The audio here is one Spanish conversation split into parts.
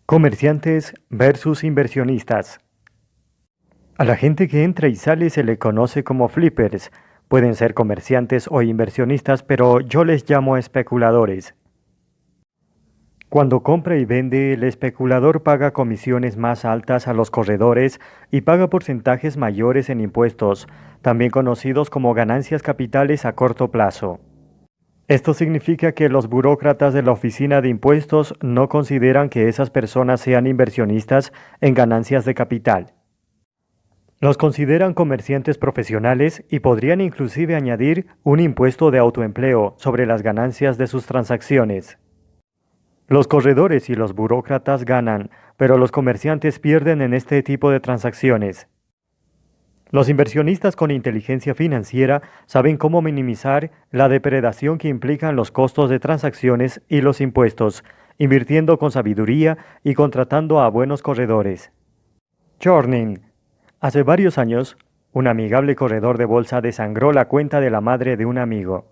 Comerciantes versus inversionistas. A la gente que entra y sale se le conoce como flippers. Pueden ser comerciantes o inversionistas, pero yo les llamo especuladores. Cuando compra y vende, el especulador paga comisiones más altas a los corredores y paga porcentajes mayores en impuestos, también conocidos como ganancias capitales a corto plazo. Esto significa que los burócratas de la Oficina de Impuestos no consideran que esas personas sean inversionistas en ganancias de capital. Los consideran comerciantes profesionales y podrían inclusive añadir un impuesto de autoempleo sobre las ganancias de sus transacciones. Los corredores y los burócratas ganan, pero los comerciantes pierden en este tipo de transacciones. Los inversionistas con inteligencia financiera saben cómo minimizar la depredación que implican los costos de transacciones y los impuestos, invirtiendo con sabiduría y contratando a buenos corredores. Churning. Hace varios años, un amigable corredor de bolsa desangró la cuenta de la madre de un amigo.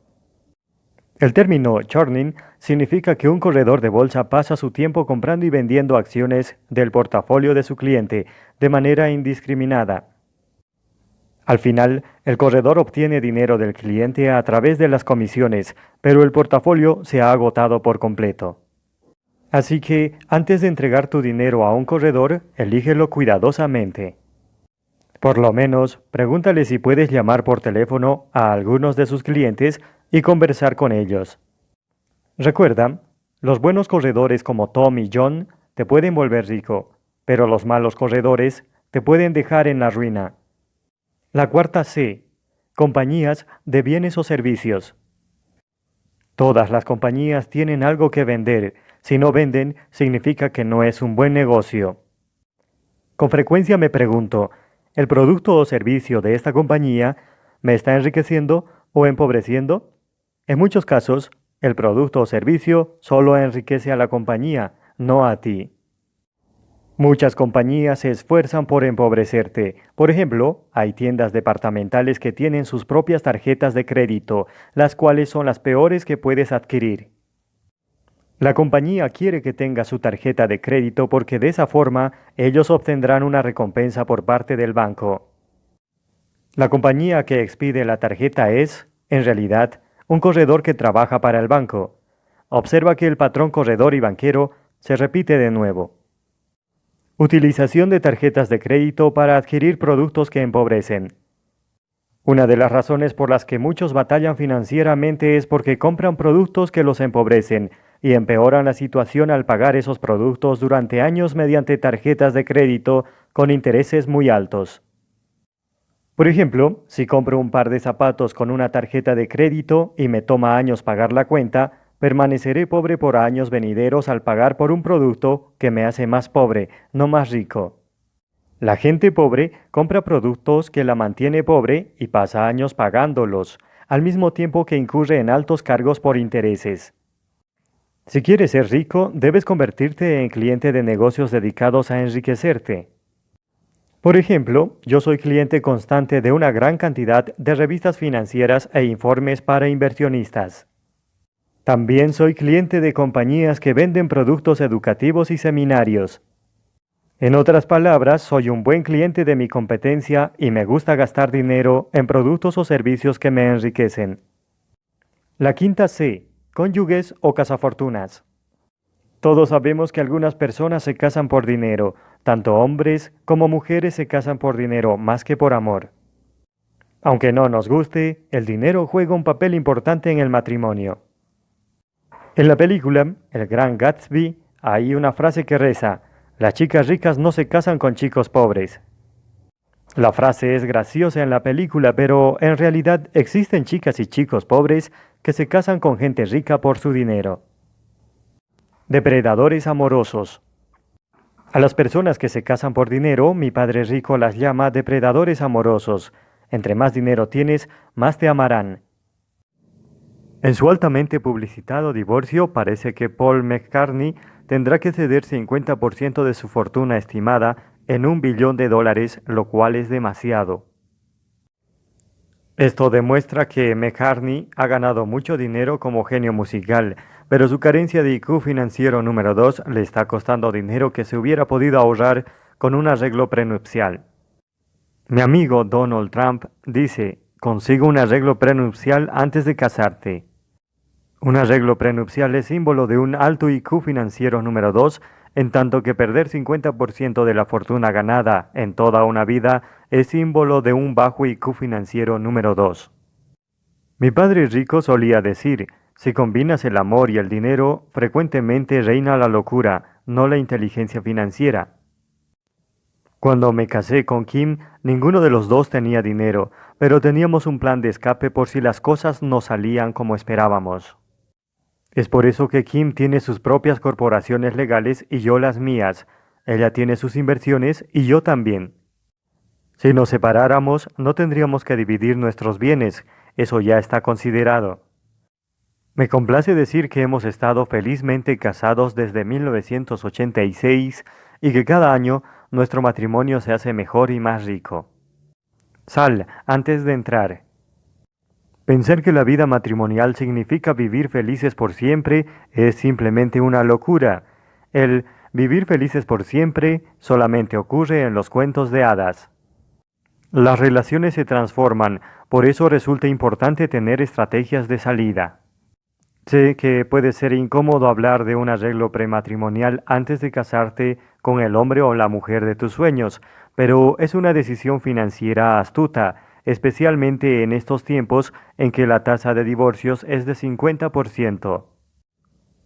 El término churning significa que un corredor de bolsa pasa su tiempo comprando y vendiendo acciones del portafolio de su cliente de manera indiscriminada. Al final, el corredor obtiene dinero del cliente a través de las comisiones, pero el portafolio se ha agotado por completo. Así que, antes de entregar tu dinero a un corredor, elígelo cuidadosamente. Por lo menos, pregúntale si puedes llamar por teléfono a algunos de sus clientes y conversar con ellos. Recuerda, los buenos corredores como Tom y John te pueden volver rico, pero los malos corredores te pueden dejar en la ruina. La cuarta C. Compañías de bienes o servicios. Todas las compañías tienen algo que vender. Si no venden, significa que no es un buen negocio. Con frecuencia me pregunto, ¿el producto o servicio de esta compañía me está enriqueciendo o empobreciendo? En muchos casos, el producto o servicio solo enriquece a la compañía, no a ti. Muchas compañías se esfuerzan por empobrecerte. Por ejemplo, hay tiendas departamentales que tienen sus propias tarjetas de crédito, las cuales son las peores que puedes adquirir. La compañía quiere que tengas su tarjeta de crédito porque de esa forma ellos obtendrán una recompensa por parte del banco. La compañía que expide la tarjeta es, en realidad, un corredor que trabaja para el banco. Observa que el patrón corredor y banquero se repite de nuevo. Utilización de tarjetas de crédito para adquirir productos que empobrecen. Una de las razones por las que muchos batallan financieramente es porque compran productos que los empobrecen y empeoran la situación al pagar esos productos durante años mediante tarjetas de crédito con intereses muy altos. Por ejemplo, si compro un par de zapatos con una tarjeta de crédito y me toma años pagar la cuenta, permaneceré pobre por años venideros al pagar por un producto que me hace más pobre, no más rico. La gente pobre compra productos que la mantiene pobre y pasa años pagándolos, al mismo tiempo que incurre en altos cargos por intereses. Si quieres ser rico, debes convertirte en cliente de negocios dedicados a enriquecerte. Por ejemplo, yo soy cliente constante de una gran cantidad de revistas financieras e informes para inversionistas. También soy cliente de compañías que venden productos educativos y seminarios. En otras palabras, soy un buen cliente de mi competencia y me gusta gastar dinero en productos o servicios que me enriquecen. La quinta C. Cónyuges o cazafortunas. Todos sabemos que algunas personas se casan por dinero, tanto hombres como mujeres se casan por dinero más que por amor. Aunque no nos guste, el dinero juega un papel importante en el matrimonio. En la película, El Gran Gatsby, hay una frase que reza, las chicas ricas no se casan con chicos pobres. La frase es graciosa en la película, pero en realidad existen chicas y chicos pobres que se casan con gente rica por su dinero. Depredadores amorosos. A las personas que se casan por dinero, mi padre rico las llama depredadores amorosos. Entre más dinero tienes, más te amarán. En su altamente publicitado divorcio, parece que Paul McCartney tendrá que ceder 50% de su fortuna estimada en $1 billón, lo cual es demasiado. Esto demuestra que McCartney ha ganado mucho dinero como genio musical, pero su carencia de IQ financiero número 2 le está costando dinero que se hubiera podido ahorrar con un arreglo prenupcial. Mi amigo Donald Trump dice, consigo un arreglo prenupcial antes de casarte. Un arreglo prenupcial es símbolo de un alto IQ financiero número 2, en tanto que perder 50% de la fortuna ganada en toda una vida es símbolo de un bajo IQ financiero número 2. Mi padre rico solía decir, si combinas el amor y el dinero, frecuentemente reina la locura, no la inteligencia financiera. Cuando me casé con Kim, ninguno de los dos tenía dinero, pero teníamos un plan de escape por si las cosas no salían como esperábamos. Es por eso que Kim tiene sus propias corporaciones legales y yo las mías. Ella tiene sus inversiones y yo también. Si nos separáramos, no tendríamos que dividir nuestros bienes, eso ya está considerado. Me complace decir que hemos estado felizmente casados desde 1986 y que cada año nuestro matrimonio se hace mejor y más rico. Sal, antes de entrar. Pensar que la vida matrimonial significa vivir felices por siempre es simplemente una locura. El vivir felices por siempre solamente ocurre en los cuentos de hadas. Las relaciones se transforman, por eso resulta importante tener estrategias de salida. Sé que puede ser incómodo hablar de un arreglo prematrimonial antes de casarte con el hombre o la mujer de tus sueños, pero es una decisión financiera astuta, especialmente en estos tiempos en que la tasa de divorcios es de 50%.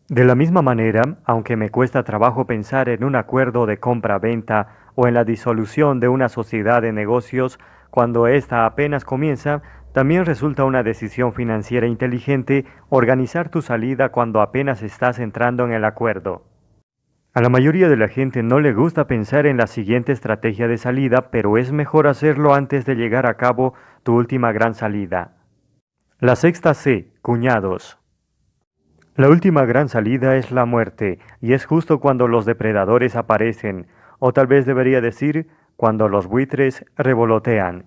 De la misma manera, aunque me cuesta trabajo pensar en un acuerdo de compra-venta o en la disolución de una sociedad de negocios cuando ésta apenas comienza, también resulta una decisión financiera inteligente organizar tu salida cuando apenas estás entrando en el acuerdo. A la mayoría de la gente no le gusta pensar en la siguiente estrategia de salida, pero es mejor hacerlo antes de llegar a cabo tu última gran salida. La sexta C, cuñados. La última gran salida es la muerte, y es justo cuando los depredadores aparecen, o tal vez debería decir, cuando los buitres revolotean.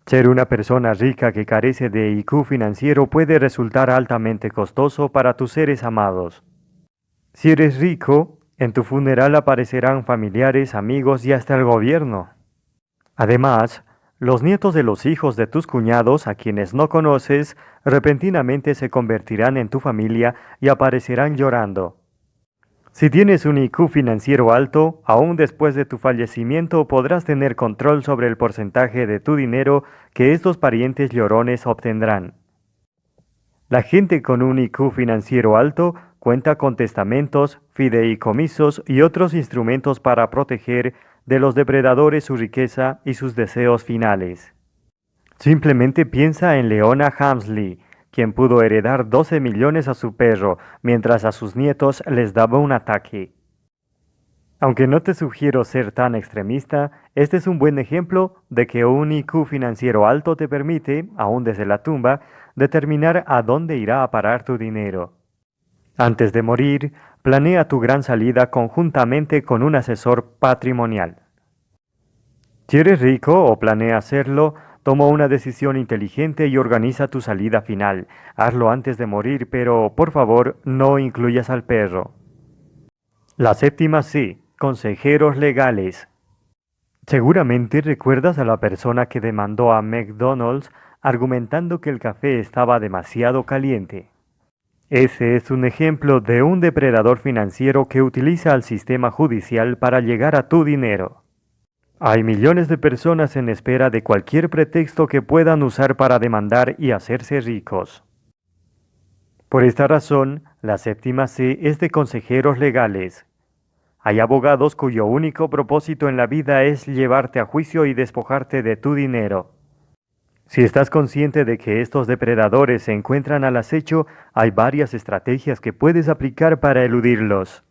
Ser una persona rica que carece de IQ financiero puede resultar altamente costoso para tus seres amados. Si eres rico, en tu funeral aparecerán familiares, amigos y hasta el gobierno. Además, los nietos de los hijos de tus cuñados, a quienes no conoces, repentinamente se convertirán en tu familia y aparecerán llorando. Si tienes un IQ financiero alto, aún después de tu fallecimiento podrás tener control sobre el porcentaje de tu dinero que estos parientes llorones obtendrán. La gente con un IQ financiero alto cuenta con testamentos, fideicomisos y otros instrumentos para proteger de los depredadores su riqueza y sus deseos finales. Simplemente piensa en Leona Hamsley, quien pudo heredar 12 millones a su perro, mientras a sus nietos les daba un ataque. Aunque no te sugiero ser tan extremista, este es un buen ejemplo de que un IQ financiero alto te permite, aún desde la tumba, determinar a dónde irá a parar tu dinero. Antes de morir, planea tu gran salida conjuntamente con un asesor patrimonial. Si eres rico o planeas hacerlo, toma una decisión inteligente y organiza tu salida final. Hazlo antes de morir, pero por favor no incluyas al perro. La séptima C, consejeros legales. Seguramente recuerdas a la persona que demandó a McDonald's argumentando que el café estaba demasiado caliente. Ese es un ejemplo de un depredador financiero que utiliza al sistema judicial para llegar a tu dinero. Hay millones de personas en espera de cualquier pretexto que puedan usar para demandar y hacerse ricos. Por esta razón, la séptima C es de consejeros legales. Hay abogados cuyo único propósito en la vida es llevarte a juicio y despojarte de tu dinero. Si estás consciente de que estos depredadores se encuentran al acecho, hay varias estrategias que puedes aplicar para eludirlos.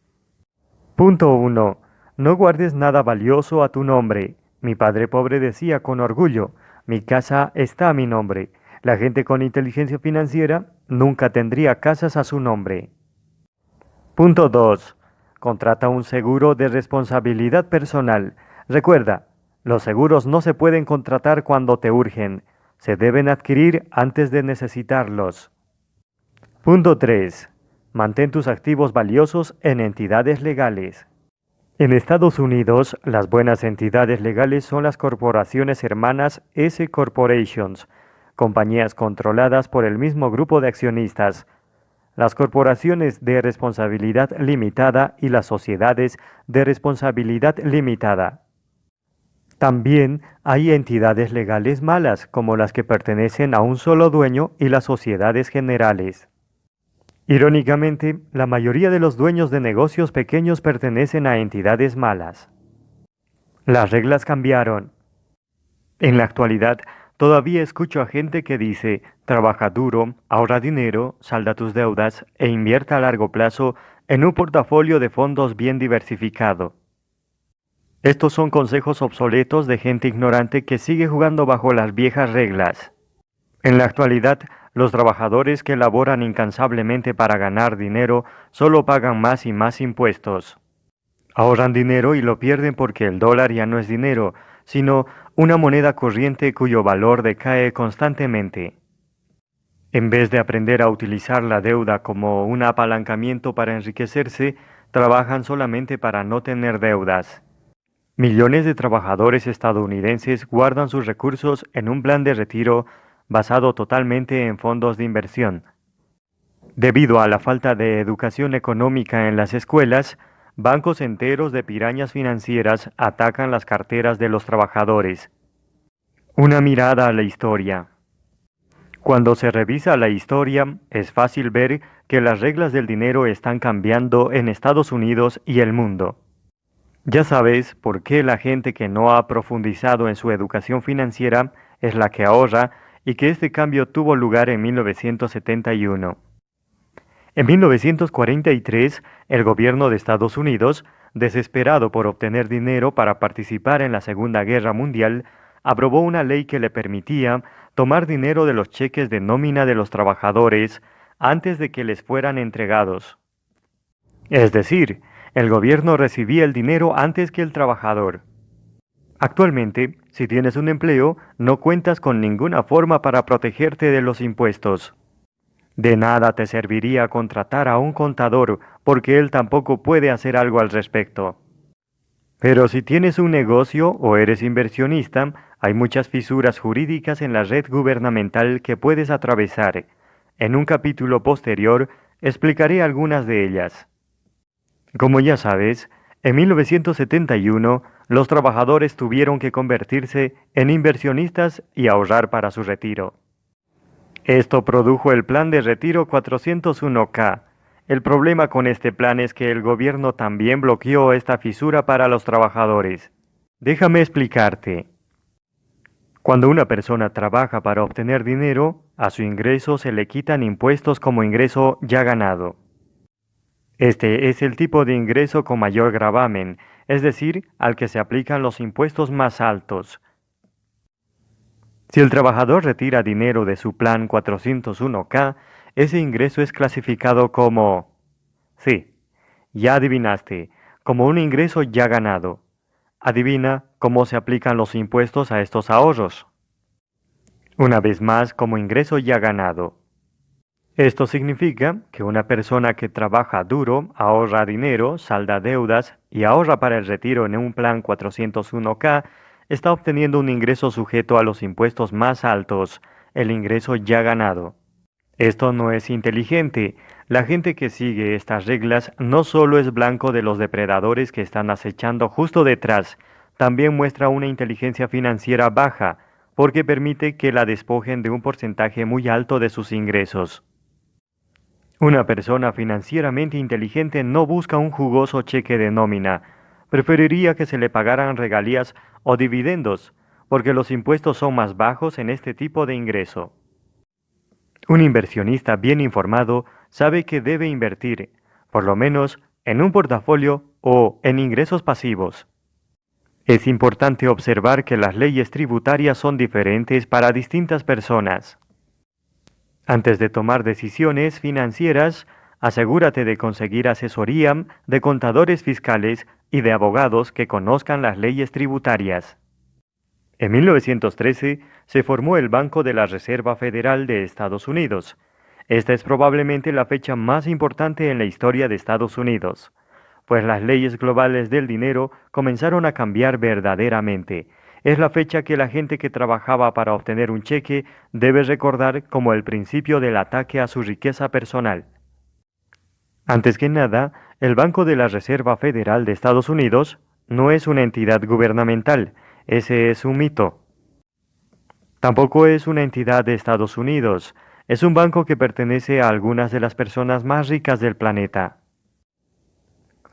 Punto 1. No guardes nada valioso a tu nombre. Mi padre pobre decía con orgullo, mi casa está a mi nombre. La gente con inteligencia financiera nunca tendría casas a su nombre. Punto 2. Contrata un seguro de responsabilidad personal. Recuerda, los seguros no se pueden contratar cuando te urgen. Se deben adquirir antes de necesitarlos. Punto 3. Mantén tus activos valiosos en entidades legales. En Estados Unidos, las buenas entidades legales son las corporaciones hermanas S Corporations, compañías controladas por el mismo grupo de accionistas, las corporaciones de responsabilidad limitada y las sociedades de responsabilidad limitada. También hay entidades legales malas, como las que pertenecen a un solo dueño y las sociedades generales. Irónicamente, la mayoría de los dueños de negocios pequeños pertenecen a entidades malas. Las reglas cambiaron. En la actualidad, todavía escucho a gente que dice, trabaja duro, ahorra dinero, salda tus deudas e invierta a largo plazo en un portafolio de fondos bien diversificado. Estos son consejos obsoletos de gente ignorante que sigue jugando bajo las viejas reglas. En la actualidad, los trabajadores que laboran incansablemente para ganar dinero solo pagan más y más impuestos. Ahorran dinero y lo pierden porque el dólar ya no es dinero, sino una moneda corriente cuyo valor decae constantemente. En vez de aprender a utilizar la deuda como un apalancamiento para enriquecerse, trabajan solamente para no tener deudas. Millones de trabajadores estadounidenses guardan sus recursos en un plan de retiro basado totalmente en fondos de inversión. Debido a la falta de educación económica en las escuelas, bancos enteros de pirañas financieras atacan las carteras de los trabajadores. Una mirada a la historia. Cuando se revisa la historia, es fácil ver que las reglas del dinero están cambiando en Estados Unidos y el mundo. Ya sabes por qué la gente que no ha profundizado en su educación financiera es la que ahorra y que este cambio tuvo lugar en 1971. En 1943, el gobierno de Estados Unidos, desesperado por obtener dinero para participar en la Segunda Guerra Mundial, aprobó una ley que le permitía tomar dinero de los cheques de nómina de los trabajadores antes de que les fueran entregados. Es decir, el gobierno recibía el dinero antes que el trabajador. Actualmente, si tienes un empleo, no cuentas con ninguna forma para protegerte de los impuestos. De nada te serviría contratar a un contador porque él tampoco puede hacer algo al respecto. Pero si tienes un negocio o eres inversionista, hay muchas fisuras jurídicas en la red gubernamental que puedes atravesar. En un capítulo posterior explicaré algunas de ellas. Como ya sabes, en 1971 los trabajadores tuvieron que convertirse en inversionistas y ahorrar para su retiro. Esto produjo el Plan de Retiro 401K. El problema con este plan es que el gobierno también bloqueó esta fisura para los trabajadores. Déjame explicarte. Cuando una persona trabaja para obtener dinero, a su ingreso se le quitan impuestos como ingreso ya ganado. Este es el tipo de ingreso con mayor gravamen, es decir, al que se aplican los impuestos más altos. Si el trabajador retira dinero de su plan 401K, ese ingreso es clasificado como, sí, ya adivinaste, como un ingreso ya ganado. Adivina cómo se aplican los impuestos a estos ahorros. Una vez más, como ingreso ya ganado. Esto significa que una persona que trabaja duro, ahorra dinero, salda deudas y ahorra para el retiro en un plan 401K, está obteniendo un ingreso sujeto a los impuestos más altos, el ingreso ya ganado. Esto no es inteligente. La gente que sigue estas reglas no solo es blanco de los depredadores que están acechando justo detrás, también muestra una inteligencia financiera baja, porque permite que la despojen de un porcentaje muy alto de sus ingresos. Una persona financieramente inteligente no busca un jugoso cheque de nómina, preferiría que se le pagaran regalías o dividendos, porque los impuestos son más bajos en este tipo de ingreso. Un inversionista bien informado sabe que debe invertir, por lo menos, en un portafolio o en ingresos pasivos. Es importante observar que las leyes tributarias son diferentes para distintas personas. Antes de tomar decisiones financieras, asegúrate de conseguir asesoría de contadores fiscales y de abogados que conozcan las leyes tributarias. En 1913 se formó el Banco de la Reserva Federal de Estados Unidos. Esta es probablemente la fecha más importante en la historia de Estados Unidos, pues las leyes globales del dinero comenzaron a cambiar verdaderamente. Es la fecha que la gente que trabajaba para obtener un cheque debe recordar como el principio del ataque a su riqueza personal. Antes que nada, el Banco de la Reserva Federal de Estados Unidos no es una entidad gubernamental, ese es un mito. Tampoco es una entidad de Estados Unidos, es un banco que pertenece a algunas de las personas más ricas del planeta.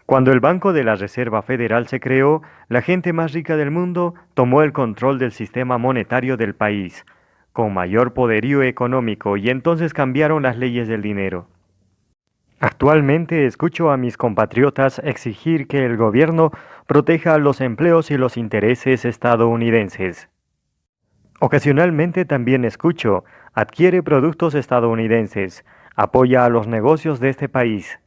Cuando el Banco de la Reserva Federal se creó, la gente más rica del mundo tomó el control del sistema monetario del país, con mayor poderío económico, y entonces cambiaron las leyes del dinero. Actualmente escucho a mis compatriotas exigir que el gobierno proteja los empleos y los intereses estadounidenses. Ocasionalmente también escucho, adquiere productos estadounidenses, apoya a los negocios de este país.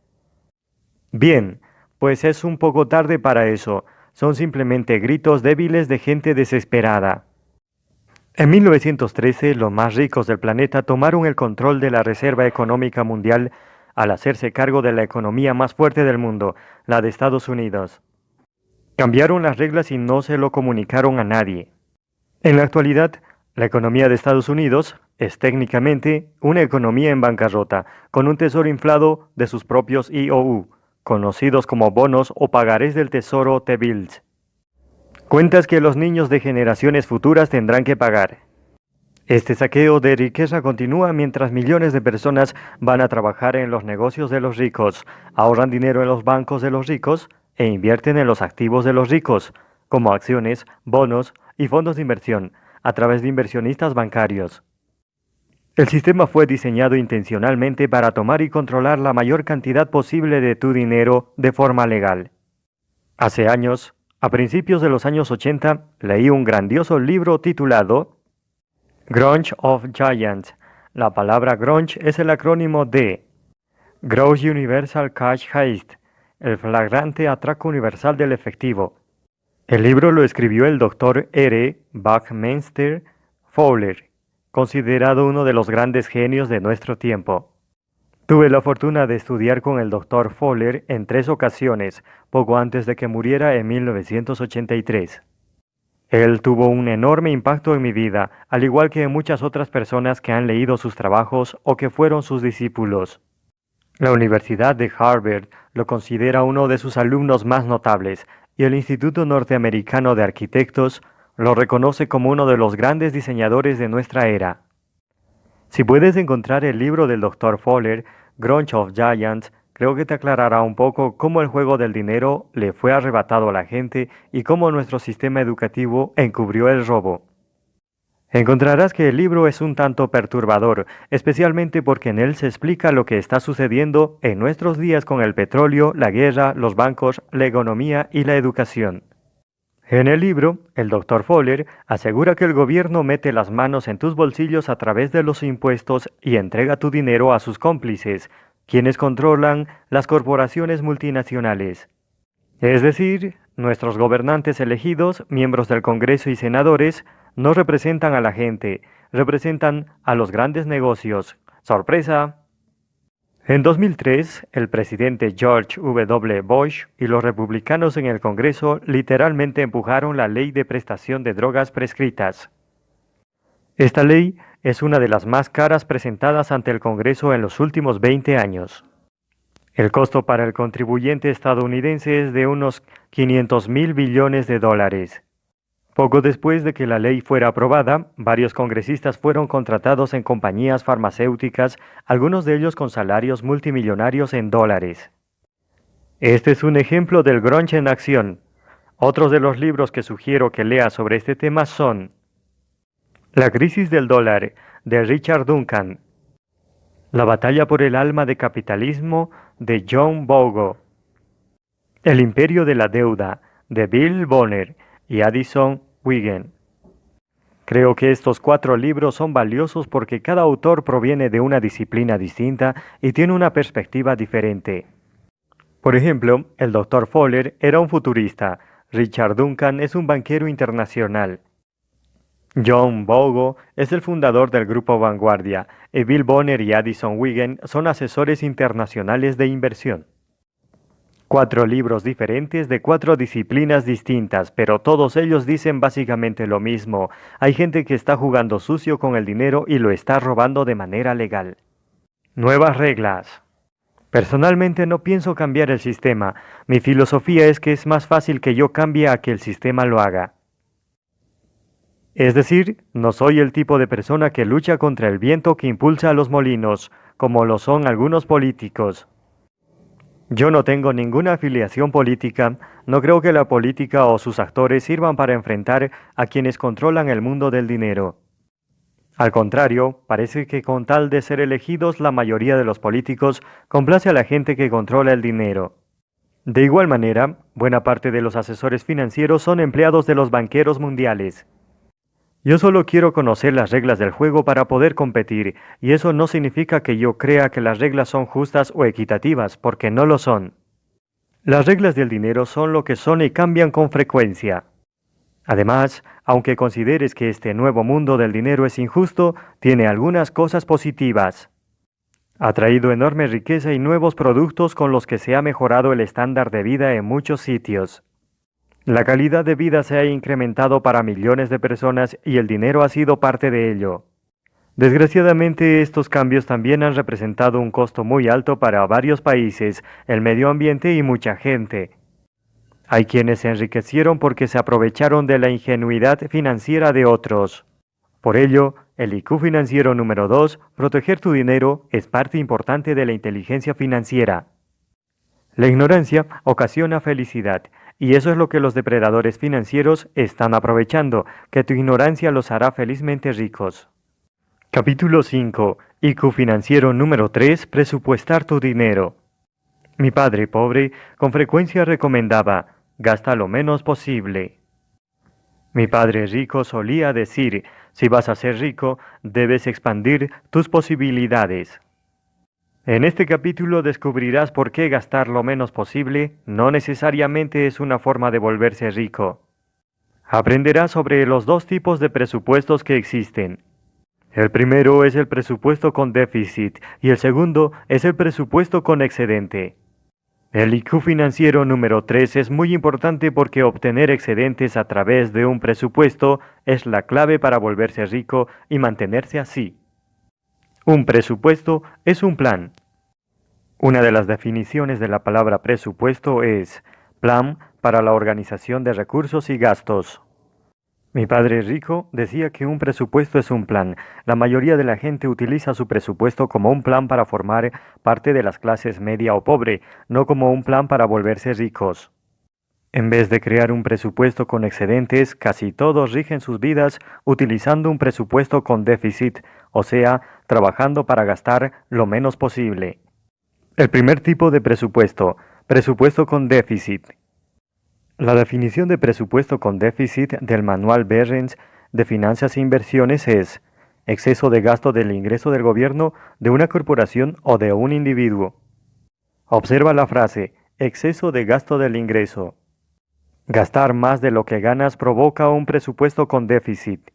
Bien, pues es un poco tarde para eso, son simplemente gritos débiles de gente desesperada. En 1913, los más ricos del planeta tomaron el control de la Reserva Económica Mundial al hacerse cargo de la economía más fuerte del mundo, la de Estados Unidos. Cambiaron las reglas y no se lo comunicaron a nadie. En la actualidad, la economía de Estados Unidos es técnicamente una economía en bancarrota, con un tesoro inflado de sus propios IOU, conocidos como bonos o pagarés del tesoro T-bills. Cuentas que los niños de generaciones futuras tendrán que pagar. Este saqueo de riqueza continúa mientras millones de personas van a trabajar en los negocios de los ricos, ahorran dinero en los bancos de los ricos e invierten en los activos de los ricos, como acciones, bonos y fondos de inversión, a través de inversionistas bancarios. El sistema fue diseñado intencionalmente para tomar y controlar la mayor cantidad posible de tu dinero de forma legal. Hace años, a principios de los años 80, leí un grandioso libro titulado Grunge of Giants. La palabra grunge es el acrónimo de Gross Universal Cash Heist, el flagrante atraco universal del efectivo. El libro lo escribió el Dr. R. Buckminster Fowler, considerado uno de los grandes genios de nuestro tiempo. Tuve la fortuna de estudiar con el Dr. Fowler en 3 ocasiones, poco antes de que muriera en 1983. Él tuvo un enorme impacto en mi vida, al igual que en muchas otras personas que han leído sus trabajos o que fueron sus discípulos. La Universidad de Harvard lo considera uno de sus alumnos más notables y el Instituto Norteamericano de Arquitectos lo reconoce como uno de los grandes diseñadores de nuestra era. Si puedes encontrar el libro del Dr. Fowler, Grunge of Giants, creo que te aclarará un poco cómo el juego del dinero le fue arrebatado a la gente y cómo nuestro sistema educativo encubrió el robo. Encontrarás que el libro es un tanto perturbador, especialmente porque en él se explica lo que está sucediendo en nuestros días con el petróleo, la guerra, los bancos, la economía y la educación. En el libro, el Dr. Fowler asegura que el gobierno mete las manos en tus bolsillos a través de los impuestos y entrega tu dinero a sus cómplices, quienes controlan las corporaciones multinacionales. Es decir, nuestros gobernantes elegidos, miembros del Congreso y senadores, no representan a la gente, representan a los grandes negocios. ¡Sorpresa! En 2003, el presidente George W. Bush y los republicanos en el Congreso literalmente empujaron la ley de prestación de drogas prescritas. Esta ley es una de las más caras presentadas ante el Congreso en los últimos 20 años. El costo para el contribuyente estadounidense es de unos 500.000 billones de dólares. Poco después de que la ley fuera aprobada, varios congresistas fueron contratados en compañías farmacéuticas, algunos de ellos con salarios multimillonarios en dólares. Este es un ejemplo del grunge en acción. Otros de los libros que sugiero que leas sobre este tema son La crisis del dólar, de Richard Duncan, La batalla por el alma de capitalismo, de John Bogo, El imperio de la deuda, de Bill Bonner y Addison Wiggin. Creo que estos 4 libros son valiosos porque cada autor proviene de una disciplina distinta y tiene una perspectiva diferente. Por ejemplo, el Dr. Fowler era un futurista, Richard Duncan es un banquero internacional. John Bogo es el fundador del Grupo Vanguardia y Bill Bonner y Addison Wiggin son asesores internacionales de inversión. 4 libros diferentes de 4 disciplinas distintas, pero todos ellos dicen básicamente lo mismo. Hay gente que está jugando sucio con el dinero y lo está robando de manera legal. Nuevas reglas. Personalmente no pienso cambiar el sistema. Mi filosofía es que es más fácil que yo cambie a que el sistema lo haga. Es decir, no soy el tipo de persona que lucha contra el viento que impulsa a los molinos, como lo son algunos políticos. Yo no tengo ninguna afiliación política, no creo que la política o sus actores sirvan para enfrentar a quienes controlan el mundo del dinero. Al contrario, parece que con tal de ser elegidos, la mayoría de los políticos complace a la gente que controla el dinero. De igual manera, buena parte de los asesores financieros son empleados de los banqueros mundiales. Yo solo quiero conocer las reglas del juego para poder competir, y eso no significa que yo crea que las reglas son justas o equitativas, porque no lo son. Las reglas del dinero son lo que son y cambian con frecuencia. Además, aunque consideres que este nuevo mundo del dinero es injusto, tiene algunas cosas positivas. Ha traído enorme riqueza y nuevos productos con los que se ha mejorado el estándar de vida en muchos sitios. La calidad de vida se ha incrementado para millones de personas y el dinero ha sido parte de ello. Desgraciadamente, estos cambios también han representado un costo muy alto para varios países, el medio ambiente y mucha gente. Hay quienes se enriquecieron porque se aprovecharon de la ingenuidad financiera de otros. Por ello, el IQ financiero número 2, proteger tu dinero, es parte importante de la inteligencia financiera. La ignorancia ocasiona felicidad, y eso es lo que los depredadores financieros están aprovechando, que tu ignorancia los hará felizmente ricos. Capítulo 5. IQ financiero número 3. Presupuestar tu dinero. Mi padre pobre con frecuencia recomendaba, gasta lo menos posible. Mi padre rico solía decir, si vas a ser rico, debes expandir tus posibilidades. En este capítulo descubrirás por qué gastar lo menos posible no necesariamente es una forma de volverse rico. Aprenderás sobre los 2 tipos de presupuestos que existen. El primero es el presupuesto con déficit y el segundo es el presupuesto con excedente. El IQ financiero número 3 es muy importante porque obtener excedentes a través de un presupuesto es la clave para volverse rico y mantenerse así. Un presupuesto es un plan. Una de las definiciones de la palabra presupuesto es plan para la organización de recursos y gastos. Mi padre rico decía que un presupuesto es un plan. La mayoría de la gente utiliza su presupuesto como un plan para formar parte de las clases media o pobre, no como un plan para volverse ricos. En vez de crear un presupuesto con excedentes, casi todos rigen sus vidas utilizando un presupuesto con déficit, o sea, trabajando para gastar lo menos posible. El primer tipo de presupuesto, presupuesto con déficit. La definición de presupuesto con déficit del Manual Berrens de Finanzas e Inversiones es exceso de gasto del ingreso del gobierno, de una corporación o de un individuo. Observa la frase, exceso de gasto del ingreso. Gastar más de lo que ganas provoca un presupuesto con déficit.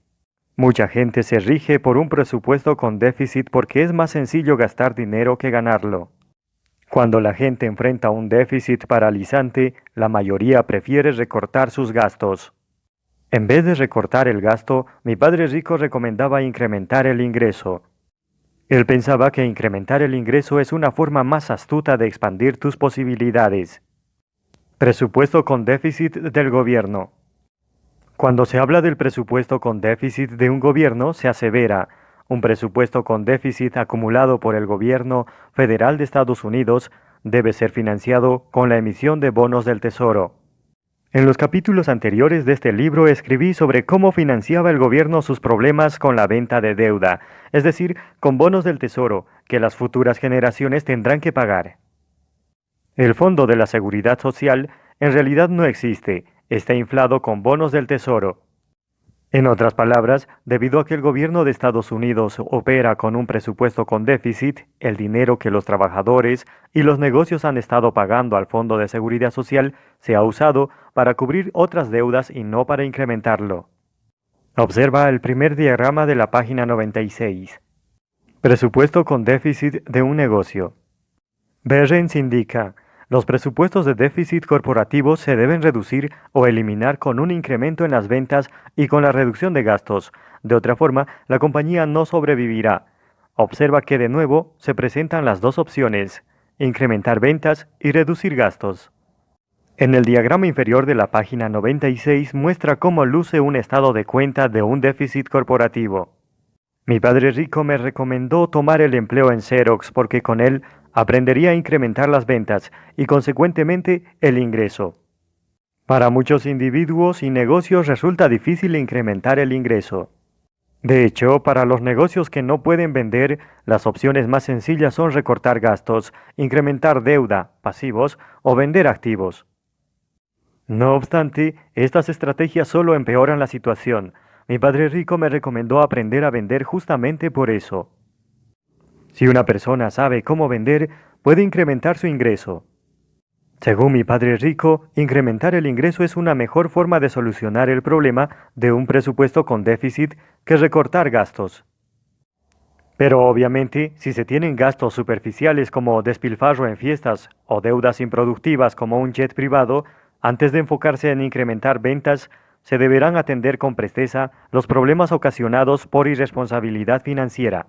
Mucha gente se rige por un presupuesto con déficit porque es más sencillo gastar dinero que ganarlo. Cuando la gente enfrenta un déficit paralizante, la mayoría prefiere recortar sus gastos. En vez de recortar el gasto, mi padre rico recomendaba incrementar el ingreso. Él pensaba que incrementar el ingreso es una forma más astuta de expandir tus posibilidades. Presupuesto con déficit del gobierno. Cuando se habla del presupuesto con déficit de un gobierno, se asevera, un presupuesto con déficit acumulado por el gobierno federal de Estados Unidos debe ser financiado con la emisión de bonos del Tesoro. En los capítulos anteriores de este libro escribí sobre cómo financiaba el gobierno sus problemas con la venta de deuda, es decir, con bonos del Tesoro que las futuras generaciones tendrán que pagar. El Fondo de la Seguridad Social en realidad no existe, está inflado con bonos del Tesoro. En otras palabras, debido a que el gobierno de Estados Unidos opera con un presupuesto con déficit, el dinero que los trabajadores y los negocios han estado pagando al Fondo de Seguridad Social se ha usado para cubrir otras deudas y no para incrementarlo. Observa el primer diagrama de la página 96. Presupuesto con déficit de un negocio. Behrens indica, los presupuestos de déficit corporativos se deben reducir o eliminar con un incremento en las ventas y con la reducción de gastos. De otra forma, la compañía no sobrevivirá. Observa que de nuevo se presentan las dos opciones, incrementar ventas y reducir gastos. En el diagrama inferior de la página 96 muestra cómo luce un estado de cuenta de un déficit corporativo. Mi padre rico me recomendó tomar el empleo en Xerox porque con él aprendería a incrementar las ventas y consecuentemente el ingreso. Para muchos individuos y negocios resulta difícil incrementar el ingreso. De hecho, para los negocios que no pueden vender, las opciones más sencillas son recortar gastos, incrementar deuda, pasivos o vender activos. No obstante, estas estrategias solo empeoran la situación. Mi padre rico me recomendó aprender a vender justamente por eso. Si una persona sabe cómo vender, puede incrementar su ingreso. Según mi padre rico, incrementar el ingreso es una mejor forma de solucionar el problema de un presupuesto con déficit que recortar gastos. Pero obviamente, si se tienen gastos superficiales como despilfarro en fiestas o deudas improductivas como un jet privado, antes de enfocarse en incrementar ventas, se deberán atender con presteza los problemas ocasionados por irresponsabilidad financiera.